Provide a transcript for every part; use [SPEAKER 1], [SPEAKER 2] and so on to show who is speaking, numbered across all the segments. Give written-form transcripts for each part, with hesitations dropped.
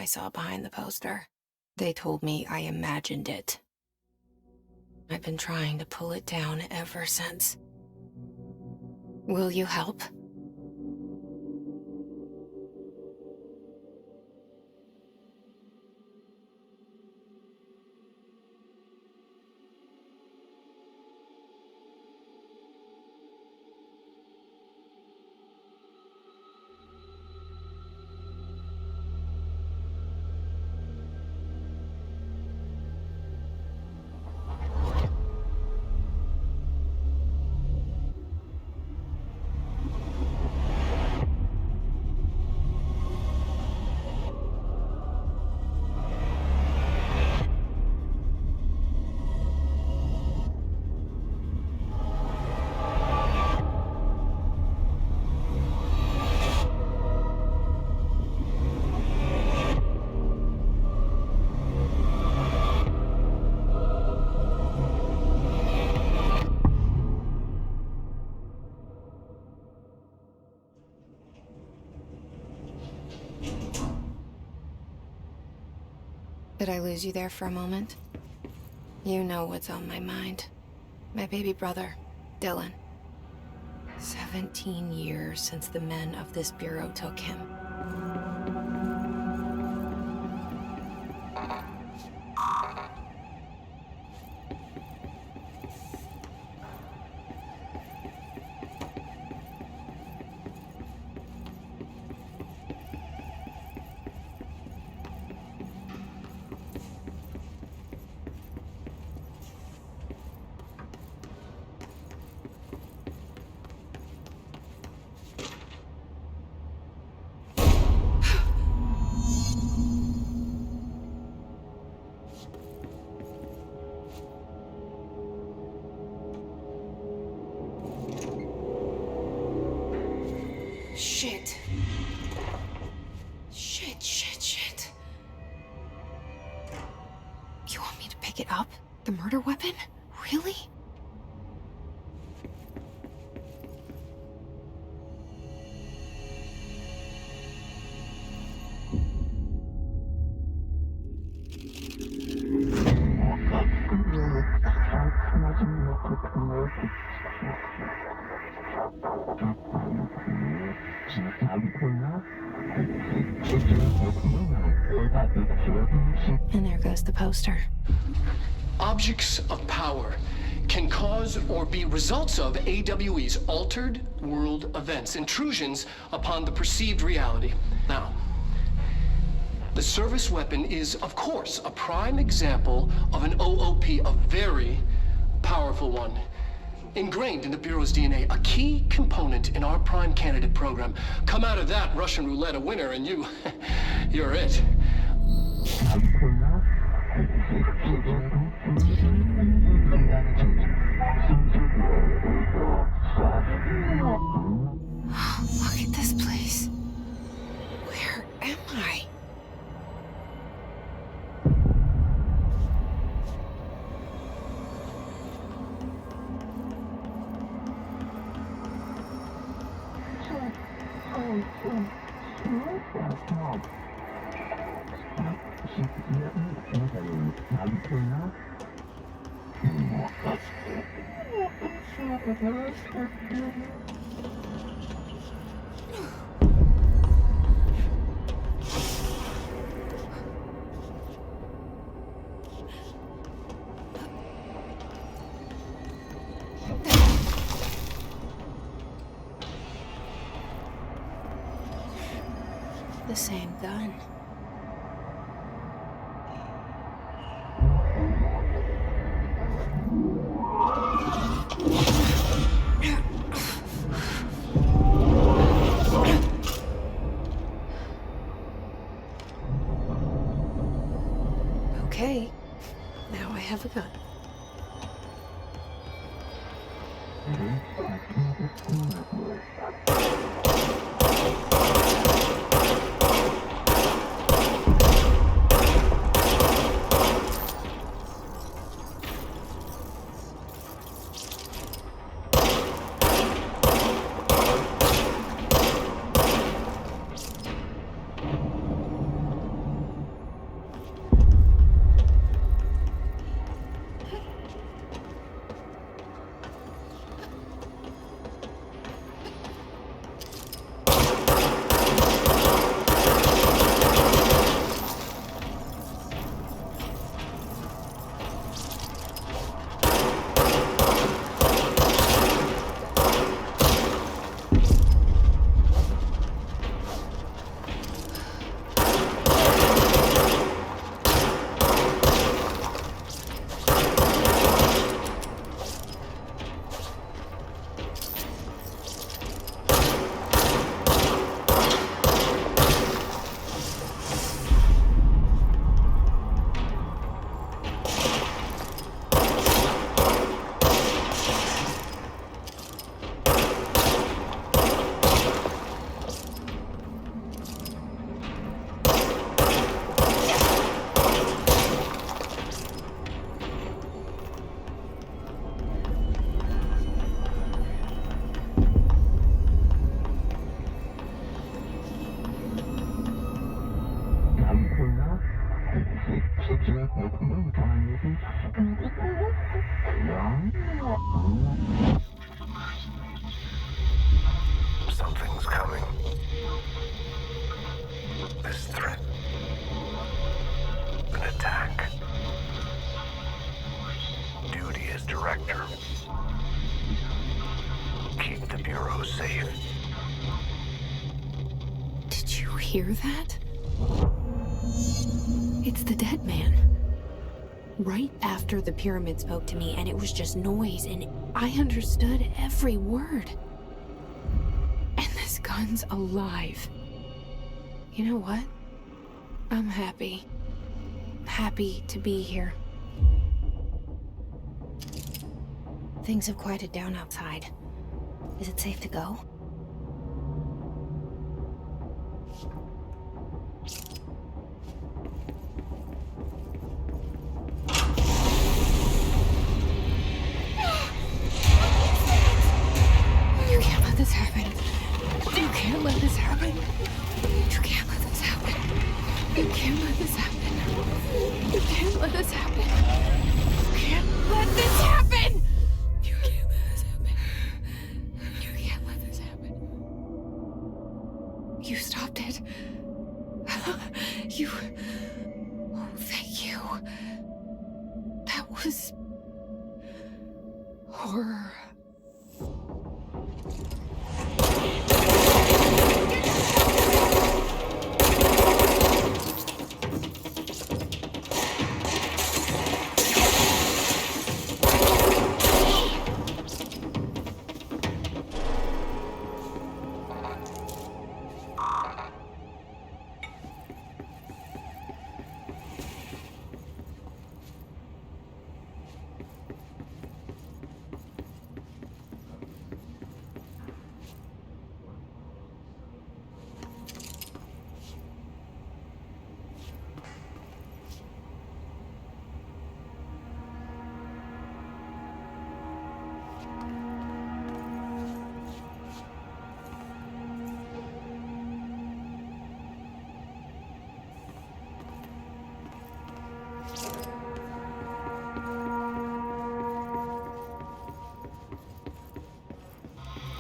[SPEAKER 1] saw behind the poster. They told me I imagined it. I've been trying to pull it down ever since. Will you help? Did I lose you there for a moment? You know what's on my mind. My baby brother, Dylan. 17 years since the men of this bureau took him. Shit. Shit. You want me to pick it up? The murder weapon? Really? And there goes the poster.
[SPEAKER 2] Objects of power can cause or be results of AWE's altered world events, intrusions upon the perceived reality. Now, the service weapon is, of course, a prime example of an OOP, a very powerful one. Ingrained in the Bureau's DNA, a key component in our prime candidate program. Come out of that Russian roulette a winner and you're it.
[SPEAKER 1] Look at this place. Where am I? The same gun. Okay, now I have a gun.
[SPEAKER 3] Something's coming. This threat. An attack. Duty as director. Keep the Bureau safe.
[SPEAKER 1] Did you hear that? It's the dead man. Right after the pyramid spoke to me, and it was just noise, and I understood every word. And this gun's alive. You know what? I'm happy. Happy to be here. Things have quieted down outside. Is it safe to go? You can't let this happen. You can't let this happen. You can't let this happen. You can't let this happen. You can't let this happen. You can't let this happen. You can't let this happen. You can't let this happen. You stopped it. You... Oh, thank you. That was... horror.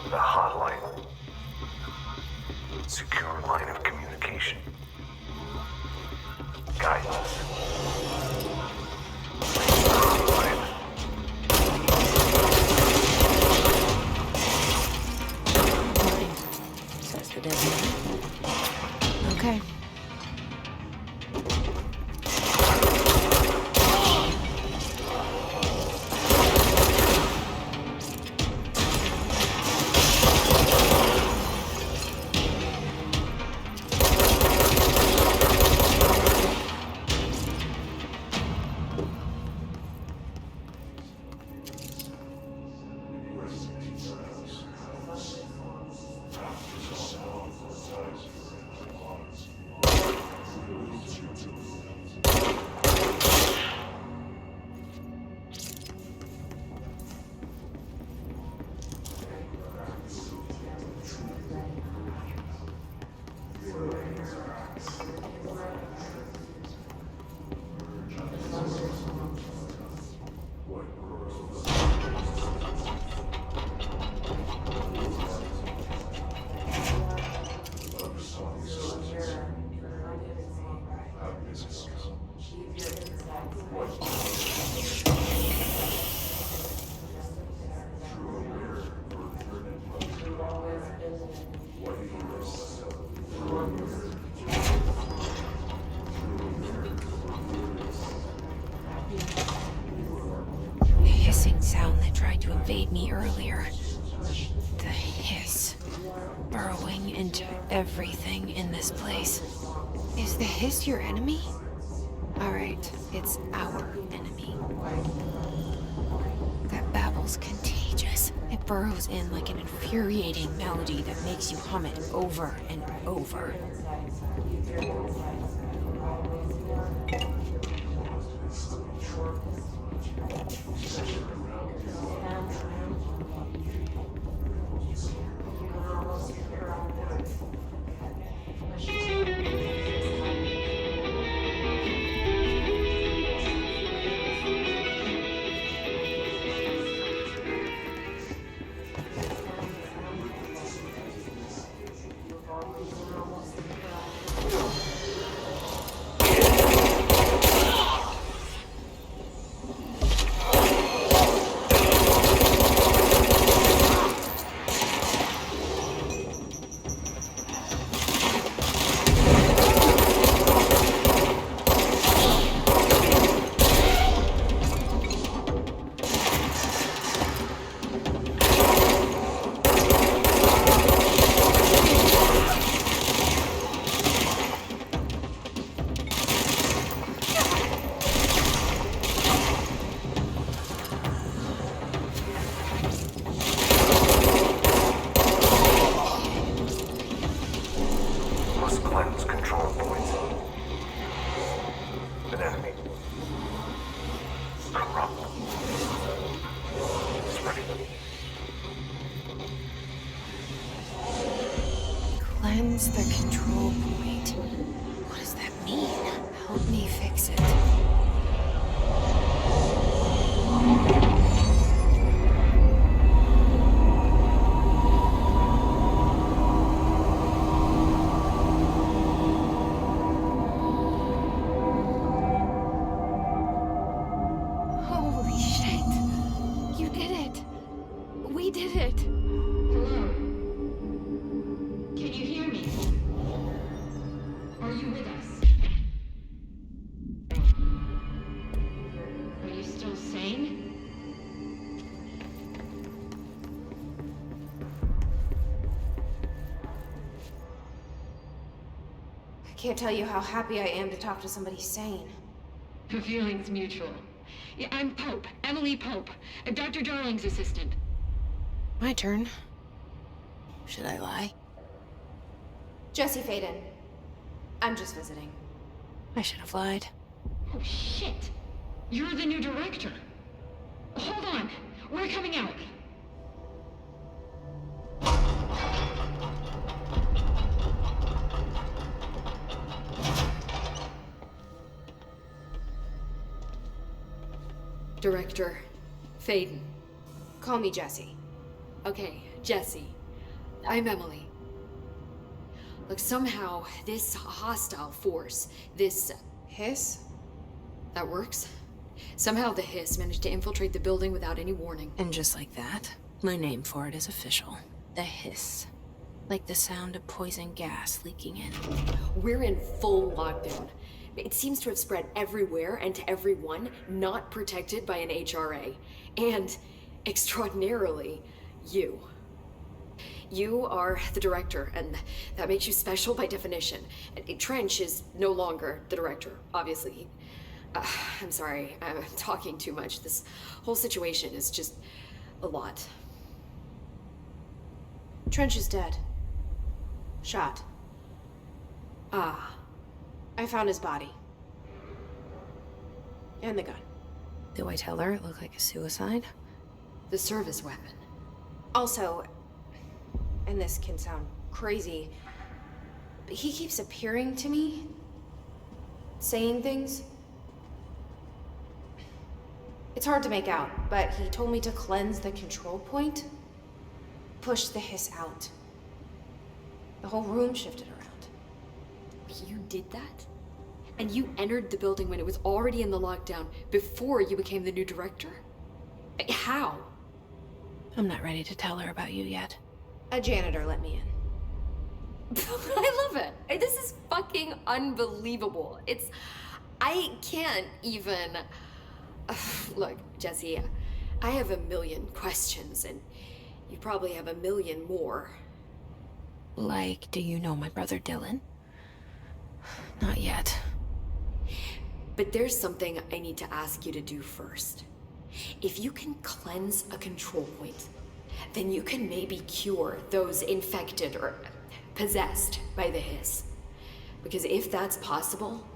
[SPEAKER 3] The hotline. Secure line of communication. Guidance.
[SPEAKER 1] Says the dead man. Okay. The hissing sound that tried to invade me earlier. The hiss. Burrowing into everything in this place. Is the hiss your enemy? Alright, it's our enemy. That babble's contagious. It burrows in like an infuriating melody that makes you hum it over and over.
[SPEAKER 3] an enemy. Corrupt. It's ready.
[SPEAKER 1] Cleanse the control point. What does that mean? Help me fix it. Holy shit. You did it. We did it.
[SPEAKER 4] Hello? Can you hear me? Are you with us? Are you still sane?
[SPEAKER 1] I can't tell you how happy I am to talk to somebody sane.
[SPEAKER 4] The feeling's mutual. Yeah, I'm Pope, Emily Pope, Dr. Darling's assistant.
[SPEAKER 1] My turn. Should I lie? Jesse Faden. I'm just visiting. I should have lied.
[SPEAKER 4] Oh, shit. You're the new director. Hold on. We're coming out.
[SPEAKER 5] Director Faden.
[SPEAKER 1] Call me Jesse.
[SPEAKER 5] Okay, Jesse. I'm Emily. Look, somehow this hostile force, this
[SPEAKER 1] Hiss?
[SPEAKER 5] that works. Somehow the hiss managed to infiltrate the building without any warning.
[SPEAKER 1] And just like that, my name for it is official. The hiss. Like the sound of poison gas leaking in.
[SPEAKER 5] We're in full lockdown. It seems to have spread everywhere and to everyone not protected by an HRA. And, extraordinarily, you. You are the director, and that makes you special by definition. Trench is no longer the director, obviously. I'm sorry, I'm talking too much. This whole situation is just a lot.
[SPEAKER 1] Trench is dead. Shot.
[SPEAKER 5] Ah,
[SPEAKER 1] I found his body. And the gun. Do I tell her it looked like a suicide?
[SPEAKER 5] the service weapon.
[SPEAKER 1] Also, and this can sound crazy, but he keeps appearing to me, saying things. It's hard to make out, but he told me to cleanse the control point, push the hiss out. The whole room shifted around.
[SPEAKER 5] You did that? And you entered the building when it was already in the lockdown before you became the new director? How?
[SPEAKER 1] I'm not ready to tell her about you yet. A janitor let me in.
[SPEAKER 5] I love it. This is fucking unbelievable. I can't even... Look, Jesse, I have a million questions, and you probably have a million more.
[SPEAKER 1] Like, do you know my brother Dylan? Not yet.
[SPEAKER 5] But there's something I need to ask you to do first. If you can cleanse a control point, then you can maybe cure those infected or possessed by the hiss. Because if that's possible,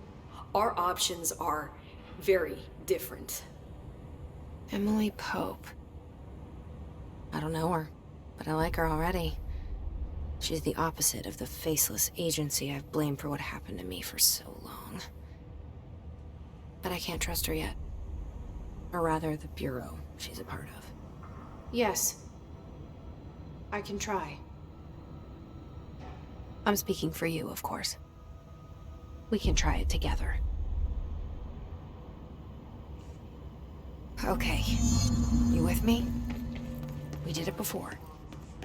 [SPEAKER 5] our options are very different.
[SPEAKER 1] Emily Pope. I don't know her, but I like her already. She's the opposite of the faceless agency I've blamed for what happened to me for so long. But I can't trust her yet. Or rather, the Bureau she's a part of. Yes. I can try. I'm speaking for you, of course. We can try it together. Okay. You with me? We did it before.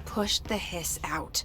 [SPEAKER 1] Push the hiss out.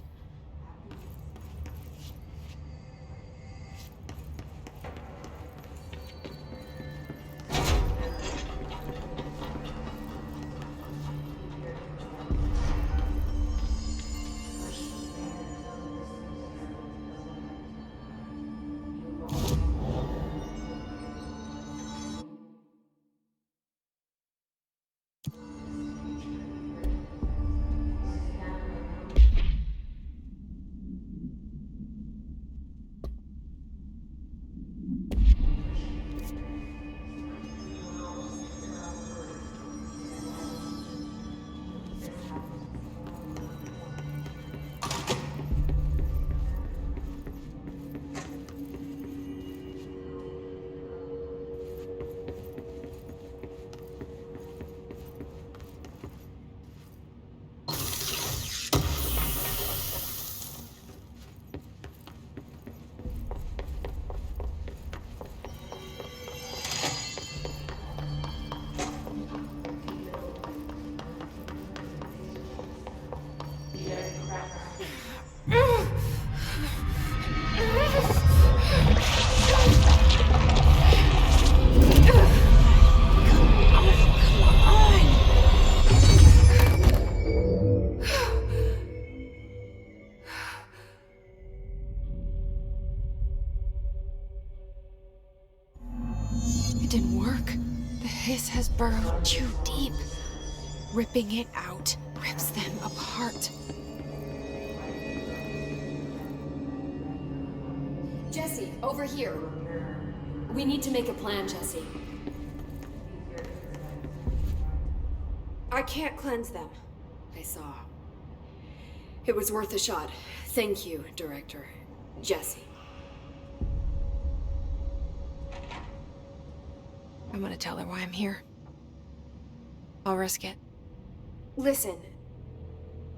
[SPEAKER 1] didn't work. The hiss has burrowed too deep. Ripping it out rips them apart.
[SPEAKER 5] Jesse, over here. We need to make a plan, Jesse.
[SPEAKER 1] I can't cleanse them.
[SPEAKER 5] I saw. It was worth a shot. Thank you, Director. Jesse.
[SPEAKER 1] I'm gonna tell her why I'm here. I'll risk it.
[SPEAKER 6] Listen,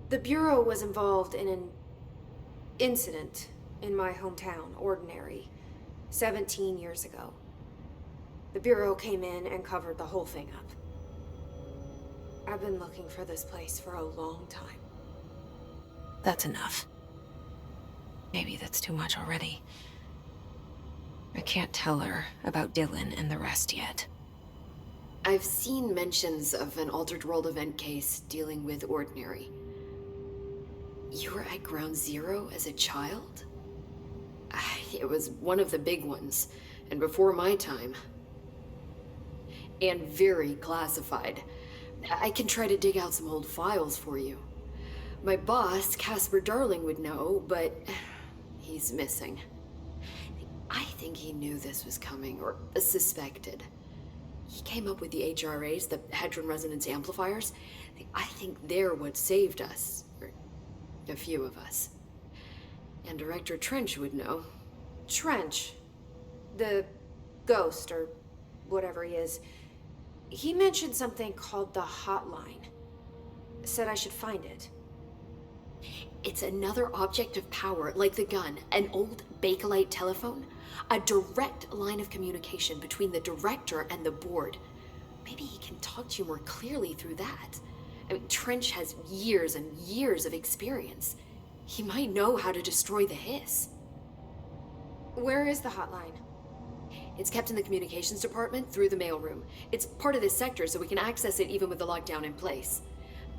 [SPEAKER 6] the Bureau was involved in an incident in my hometown, Ordinary, 17 years ago. The Bureau came in and covered the whole thing up. I've been looking for this place for a long time.
[SPEAKER 1] That's enough. Maybe that's too much already. I can't tell her about Dylan and the rest yet.
[SPEAKER 5] I've seen mentions of an Altered World event case dealing with Ordinary. You were at Ground Zero as a child? It was one of the big ones, and before my time. And very classified. I can try to dig out some old files for you. My boss, Casper Darling, would know, but he's missing. I think he knew this was coming, or suspected. He came up with the HRAs, the Hadron Resonance Amplifiers. I think they're what saved us. Or a few of us. And Director Trench would know.
[SPEAKER 6] Trench, the ghost, or whatever he is, he mentioned something called the Hotline. Said I should find it.
[SPEAKER 5] It's another object of power, like the gun, an old Bakelite telephone. A direct line of communication between the director and the board. Maybe he can talk to you more clearly through that. I mean, Trench has years and years of experience. He might know how to destroy the hiss.
[SPEAKER 6] Where is the hotline?
[SPEAKER 5] It's kept in the communications department through the mailroom. It's part of this sector, so we can access it even with the lockdown in place.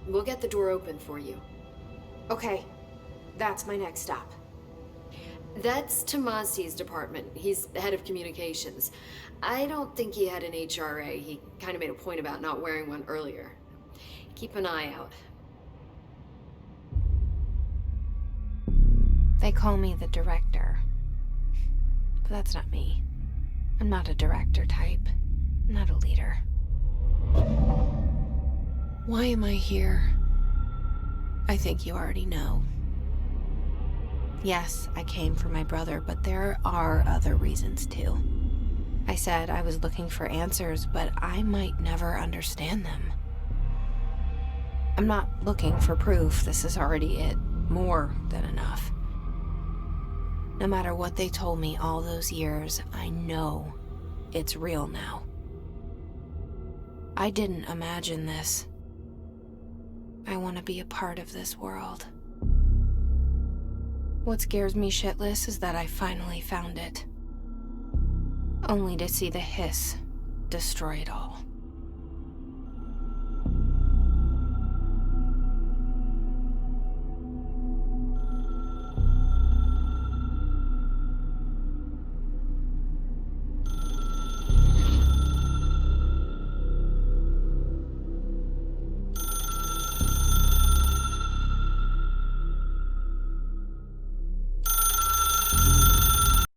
[SPEAKER 5] We'll get the door open for you.
[SPEAKER 6] Okay, that's my next stop.
[SPEAKER 5] That's Tomasi's department. He's the head of communications. I don't think he had an HRA. He kind of made a point about not wearing one earlier. Keep an eye out.
[SPEAKER 1] They call me the director. But that's not me. I'm not a director type. I'm not a leader. Why am I here? I think you already know. Yes, I came for my brother, but there are other reasons too. I said I was looking for answers, but I might never understand them. I'm not looking for proof. This is already it. More than enough. No matter what they told me all those years, I know it's real now. I didn't imagine this. I want to be a part of this world. What scares me shitless is that I finally found it. Only to see the hiss destroy it all.